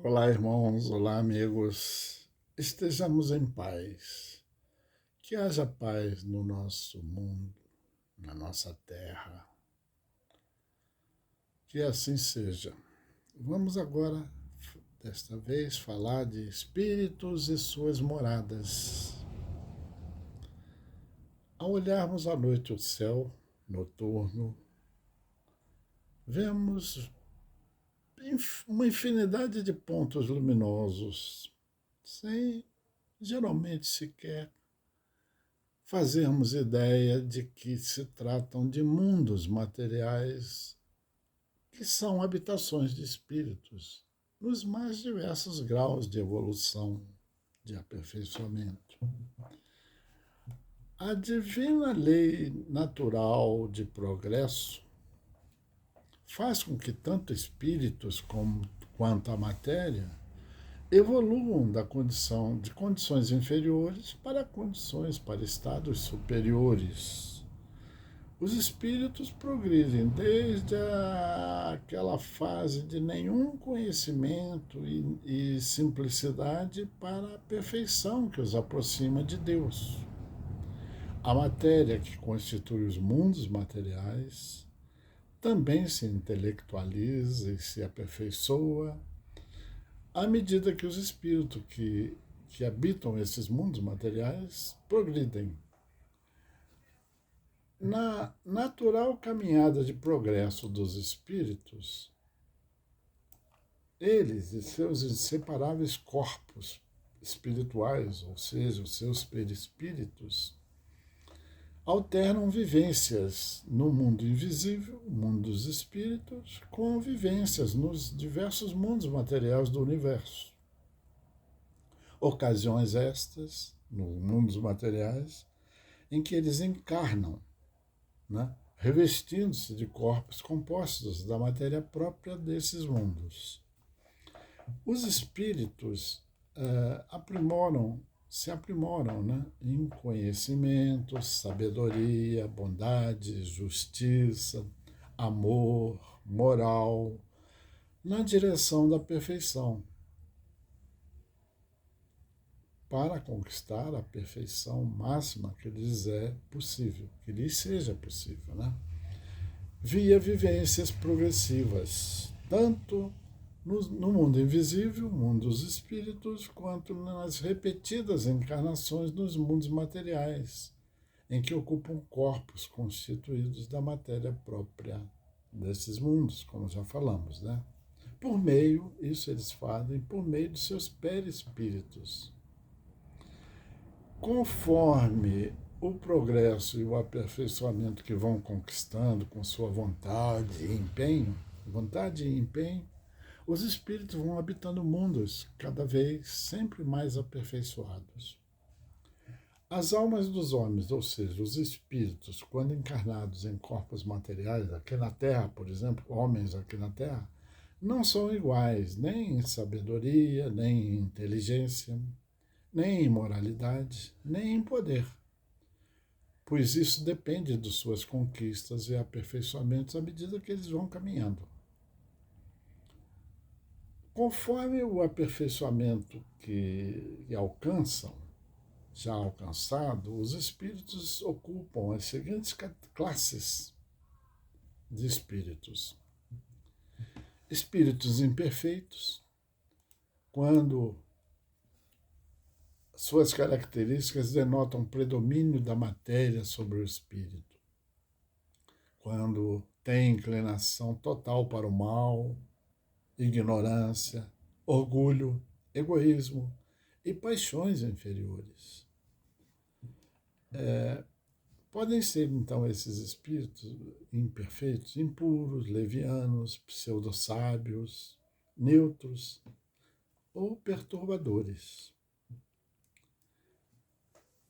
Olá, irmãos, olá, amigos. Estejamos em paz. Que haja paz no nosso mundo, na nossa terra. Que assim seja. Vamos agora, desta vez, falar de espíritos e suas moradas. Ao olharmos à noite o céu noturno, vemos uma infinidade de pontos luminosos, sem geralmente sequer fazermos ideia de que se tratam de mundos materiais que são habitações de espíritos, nos mais diversos graus de evolução, de aperfeiçoamento. A divina lei natural de progresso faz com que tanto espíritos quanto a matéria evoluam de condições inferiores para estados superiores. Os espíritos progridem desde aquela fase de nenhum conhecimento e simplicidade para a perfeição que os aproxima de Deus. A matéria que constitui os mundos materiais também se intelectualiza e se aperfeiçoa à medida que os espíritos que habitam esses mundos materiais progridem. Na natural caminhada de progresso dos espíritos, eles e seus inseparáveis corpos espirituais, ou seja, os seus perispíritos, alternam vivências no mundo invisível, o mundo dos espíritos, com vivências nos diversos mundos materiais do universo. Ocasiões estas, nos mundos materiais, em que eles encarnam, né, revestindo-se de corpos compostos da matéria própria desses mundos. Os espíritos se aprimoram, né, em conhecimento, sabedoria, bondade, justiça, amor, moral, na direção da perfeição, para conquistar a perfeição máxima que lhes é possível, que lhes seja possível, né? Via vivências progressivas, tanto no mundo invisível, mundo dos espíritos, quanto nas repetidas encarnações nos mundos materiais, em que ocupam corpos constituídos da matéria própria desses mundos, como já falamos, né? Isso eles fazem por meio de seus perispíritos. Conforme o progresso e o aperfeiçoamento que vão conquistando com sua vontade e empenho, os espíritos vão habitando mundos cada vez sempre mais aperfeiçoados. As almas dos homens, ou seja, os espíritos, quando encarnados em corpos materiais, aqui na Terra, por exemplo, homens aqui na Terra, não são iguais nem em sabedoria, nem em inteligência, nem em moralidade, nem em poder, pois isso depende de suas conquistas e aperfeiçoamentos à medida que eles vão caminhando. Conforme o aperfeiçoamento que alcançam, já alcançado, os espíritos ocupam as seguintes classes de espíritos. Espíritos imperfeitos, quando suas características denotam predomínio da matéria sobre o espírito. Quando tem inclinação total para o mal, ignorância, orgulho, egoísmo e paixões inferiores. Podem ser, então, esses espíritos imperfeitos, impuros, levianos, pseudo-sábios, neutros ou perturbadores.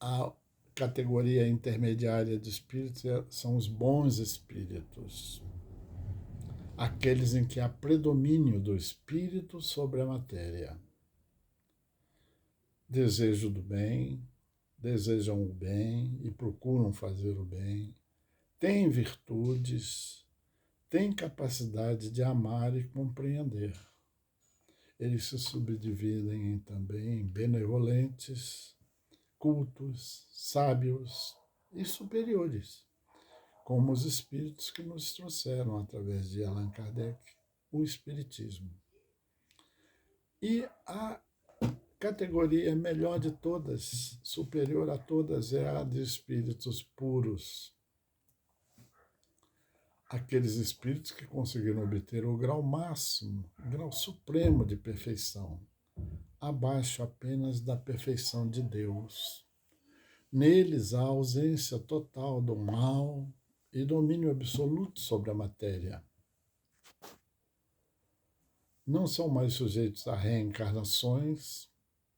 A categoria intermediária de espíritos são os bons espíritos, aqueles em que há predomínio do espírito sobre a matéria. Desejo do bem, desejam o bem e procuram fazer o bem, têm virtudes, têm capacidade de amar e compreender. Eles se subdividem também em benevolentes, cultos, sábios e superiores, como os espíritos que nos trouxeram, através de Allan Kardec, o Espiritismo. E a categoria melhor de todas, superior a todas, é a de espíritos puros. Aqueles espíritos que conseguiram obter o grau máximo, o grau supremo de perfeição, abaixo apenas da perfeição de Deus. Neles há ausência total do mal e domínio absoluto sobre a matéria. Não são mais sujeitos a reencarnações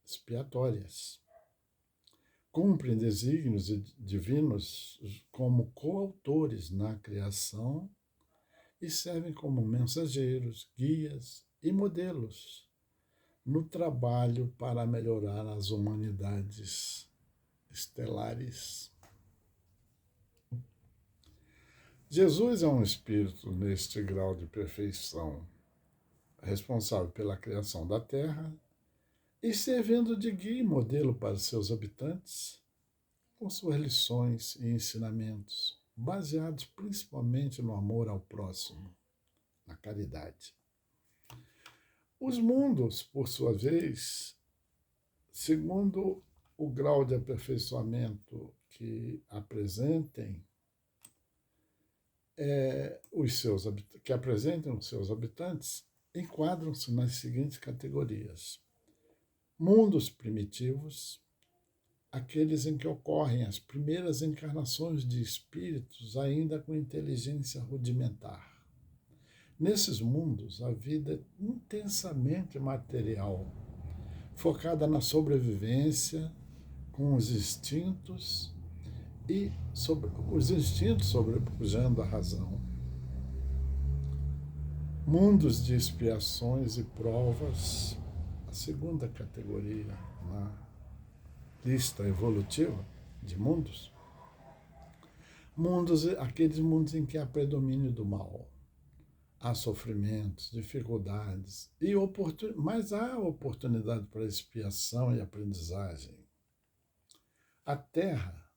expiatórias. Cumprem desígnios divinos como coautores na criação e servem como mensageiros, guias e modelos no trabalho para melhorar as humanidades estelares. Jesus é um espírito neste grau de perfeição, responsável pela criação da Terra e servindo de guia e modelo para seus habitantes, com suas lições e ensinamentos, baseados principalmente no amor ao próximo, na caridade. Os mundos, por sua vez, segundo o grau de aperfeiçoamento que apresentem, que apresentem os seus habitantes, enquadram-se nas seguintes categorias: mundos primitivos, aqueles em que ocorrem as primeiras encarnações de espíritos ainda com inteligência rudimentar. Nesses mundos, a vida é intensamente material, focada na sobrevivência, com os instintos sobrepujando a razão. Mundos de expiações e provas, a segunda categoria na lista evolutiva de mundos. Aqueles mundos em que há predomínio do mal. Há sofrimentos, dificuldades, mas há oportunidade para expiação e aprendizagem. A Terra,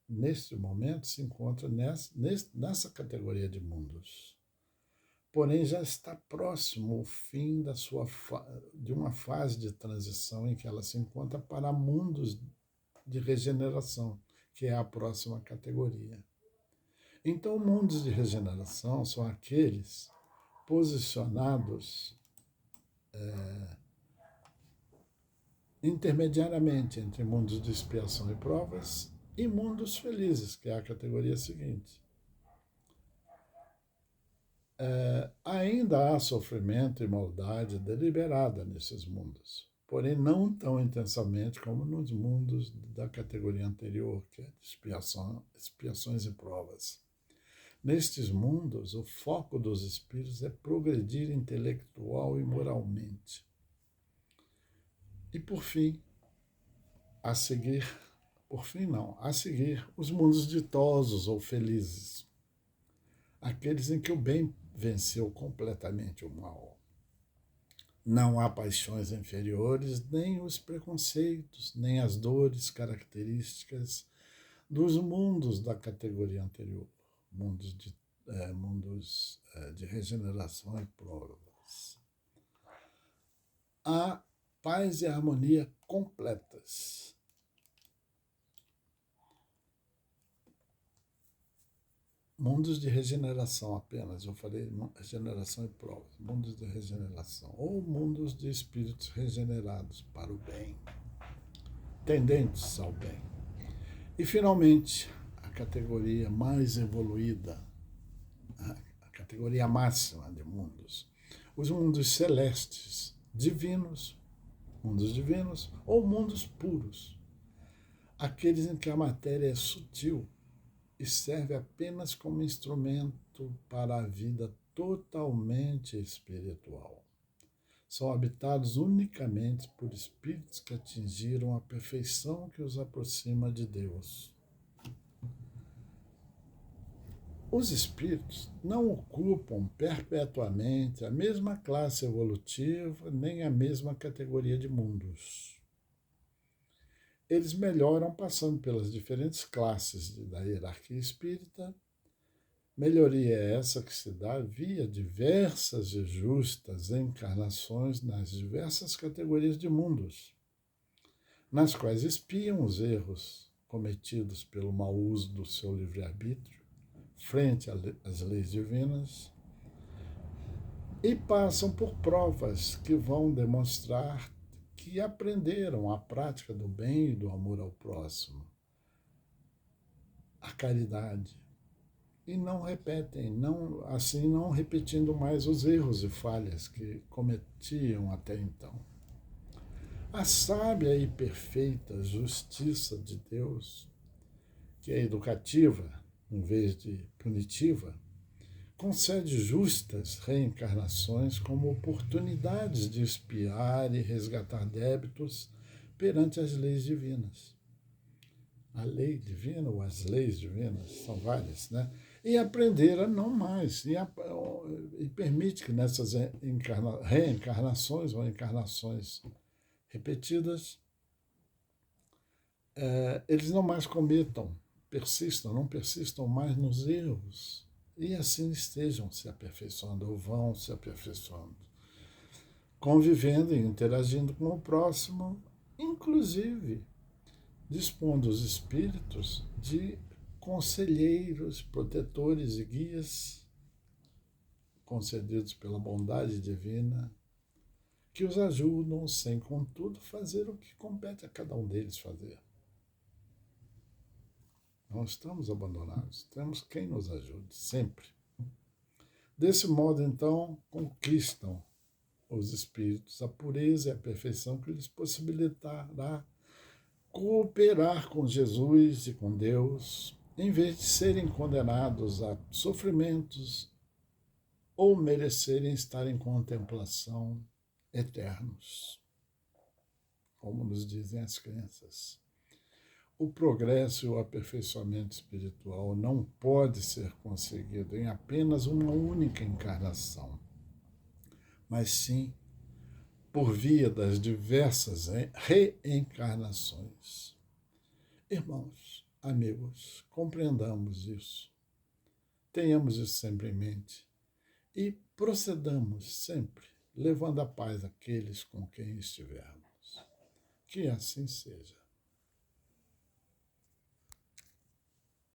neste momento, se encontra nessa categoria de mundos. Porém, já está próximo o fim de uma fase de transição em que ela se encontra para mundos de regeneração, que é a próxima categoria. Então, mundos de regeneração são aqueles posicionados intermediariamente entre mundos de expiação e provas e mundos felizes, que é a categoria seguinte. Ainda há sofrimento e maldade deliberada nesses mundos, porém não tão intensamente como nos mundos da categoria anterior, que é de expiações e provas. Nestes mundos, o foco dos espíritos é progredir intelectual e moralmente. E por fim, a seguir, os mundos ditosos ou felizes, aqueles em que o bem venceu completamente o mal. Não há paixões inferiores, nem os preconceitos, nem as dores características dos mundos da categoria anterior, mundos de regeneração e provas. Há paz e harmonia completas. Mundos de regeneração apenas, eu falei regeneração e provas, mundos de regeneração, ou mundos de espíritos regenerados para o bem, tendentes ao bem. E, finalmente, a categoria mais evoluída, a categoria máxima de mundos, os mundos celestes, mundos divinos ou mundos puros, aqueles em que a matéria é sutil e serve apenas como instrumento para a vida totalmente espiritual. São habitados unicamente por espíritos que atingiram a perfeição que os aproxima de Deus. Os espíritos não ocupam perpetuamente a mesma classe evolutiva nem a mesma categoria de mundos. Eles melhoram passando pelas diferentes classes da hierarquia espírita. Melhoria é essa que se dá via diversas e justas encarnações nas diversas categorias de mundos, nas quais espiam os erros cometidos pelo mau uso do seu livre-arbítrio frente às leis divinas e passam por provas que vão demonstrar que aprenderam a prática do bem e do amor ao próximo, a caridade, e não repetem, não repetindo mais os erros e falhas que cometiam até então. A sábia e perfeita justiça de Deus, que é educativa em vez de punitiva, concede justas reencarnações como oportunidades de expiar e resgatar débitos perante as leis divinas. A lei divina ou as leis divinas são várias, né? E aprender a não mais, e permite que nessas reencarnações ou encarnações repetidas, eles não mais cometam, não persistam mais nos erros, e assim estejam se aperfeiçoando, ou vão se aperfeiçoando, convivendo e interagindo com o próximo, inclusive dispondo os espíritos de conselheiros, protetores e guias concedidos pela bondade divina, que os ajudam sem, contudo, fazer o que compete a cada um deles fazer. Não estamos abandonados, temos quem nos ajude, sempre. Desse modo, então, conquistam os espíritos a pureza e a perfeição que lhes possibilitará cooperar com Jesus e com Deus, em vez de serem condenados a sofrimentos ou merecerem estar em contemplação eternos, como nos dizem as crenças. O progresso e o aperfeiçoamento espiritual não pode ser conseguido em apenas uma única encarnação, mas sim por via das diversas reencarnações. Irmãos, amigos, compreendamos isso, tenhamos isso sempre em mente e procedamos sempre levando a paz àqueles com quem estivermos. Que assim seja.